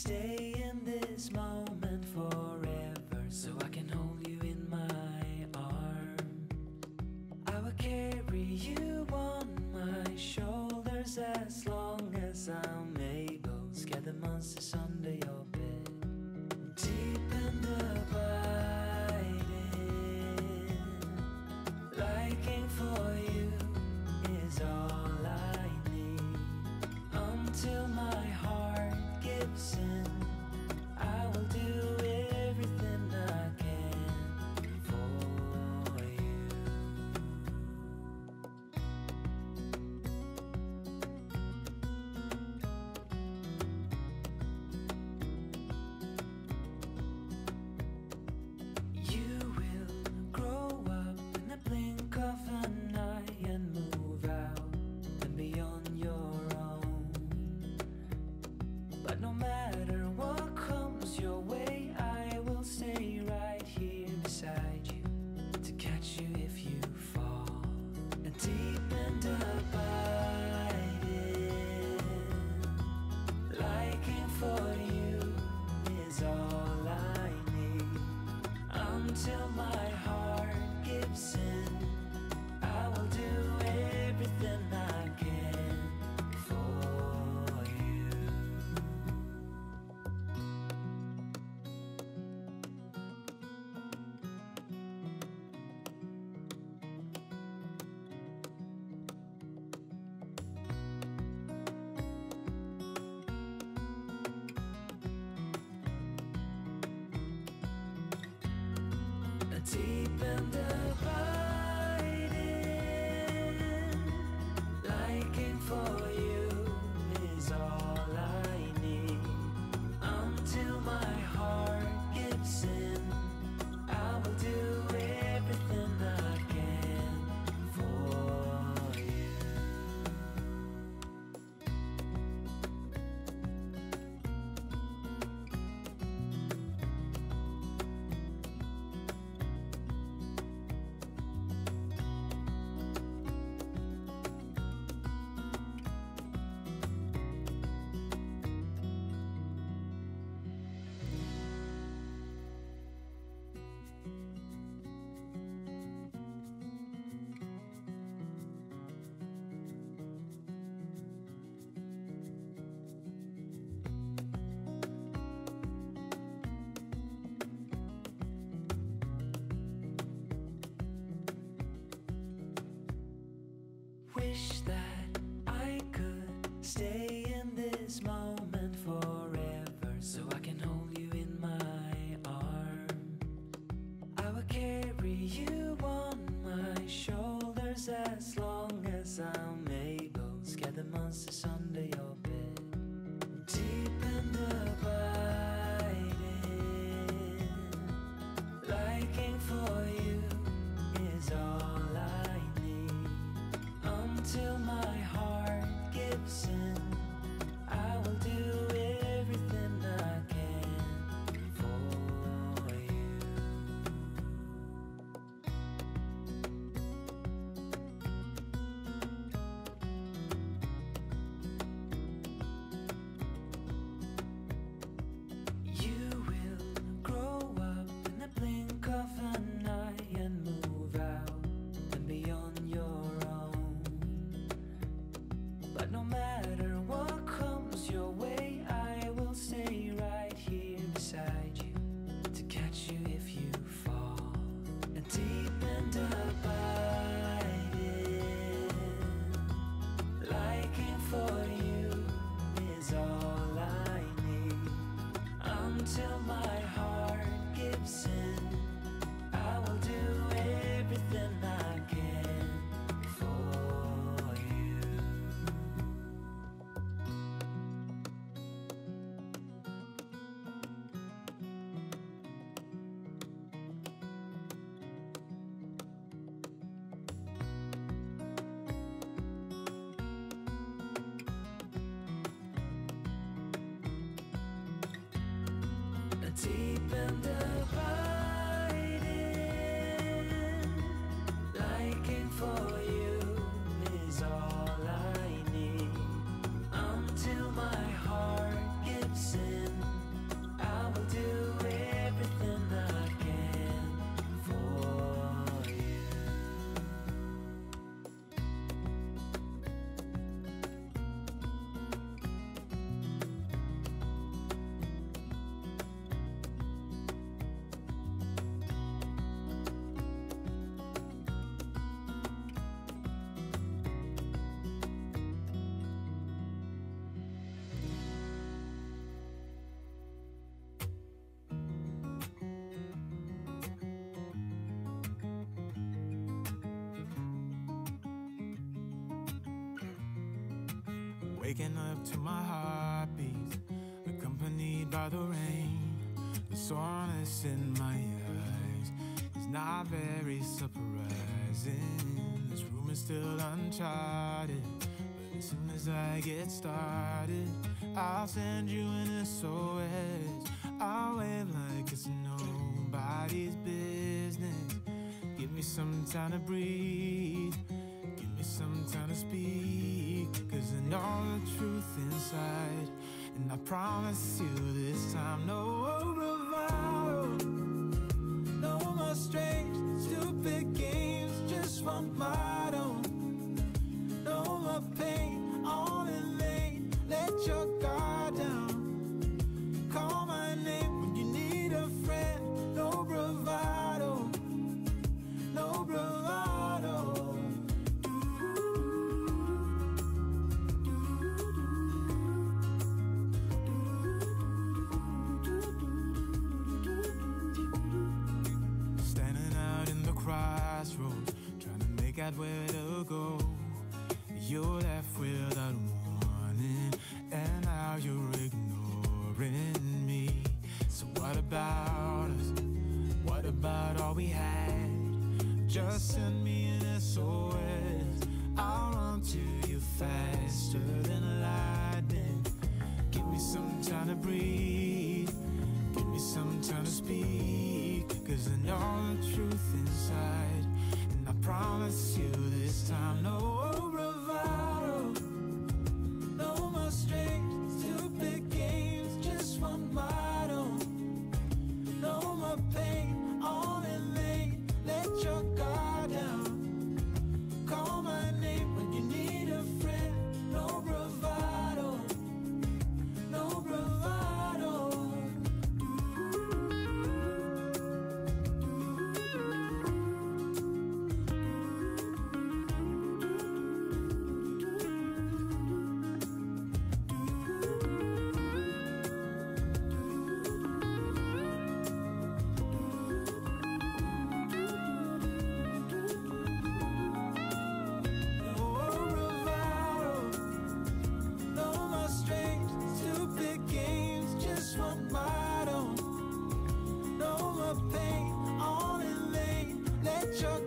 stay in this moment forever, so I can hold you in my arms. I will carry you on my shoulders as long as I'm able. Scare the monsters under your bed. Deep and abiding, liking for you is all I need. Until my heart gives in, I will do everything I can for you. You will grow up in the blink of an eye and move out and beyond your own. But no matter what comes your way, I will stay right here beside you to catch you if you fall. And deep and abiding, liking for you is all I need. Until my heart gives in, I will do everything I can for you. Deep and abiding, liking for you is all I need. Until my heart gives in, I will do everything I can for you. Wish that I could stay in this moment forever, so I can hold you in my arms. I will carry you on my shoulders as long as I'm able. Scare the monsters under your bed. Deep and abiding, liking for you is all I need. Until my heart gives in, I will do everything I can for you. You will grow up in the blink of an eye and move out and beyond your own. But no matter what comes your way, I will stay right here beside you to catch you if you fall. And deep and abiding, liking for you is all I need. Until my heart gives in, I will do everything I can for you. Deep and abiding, liking for you is all I need. Until my heart gives in, waking up to my heartbeat, accompanied by the rain. The soreness in my eyes is not very surprising. This room is still uncharted, but as soon as I get started, I'll send you an SOS. I'll wave like it's nobody's business. Give me some time to breathe, give me some time to speak, 'cause I know the truth inside, and I promise you this time, no bravado, no more strange, stupid games, just one motto. No more pain, all in vain, let your guard down. Call my name when you need a friend, no bravado, no bravado. Standing out in the crossroads, trying to make out where to go. You're left without warning, and now you're ignoring me. So what about us? What about all we had? Just send me an SOS. I'll run to you faster than lightning. Give me some time to breathe, give me some time to speak, 'cause I know the truth inside, and I promise you this time, no bravado, no more strange, stupid games, just one motto. No more pain, all in vain, let your guard down. Call my name when you need a friend, no bravado, no bravado. Pain, all in vain, let your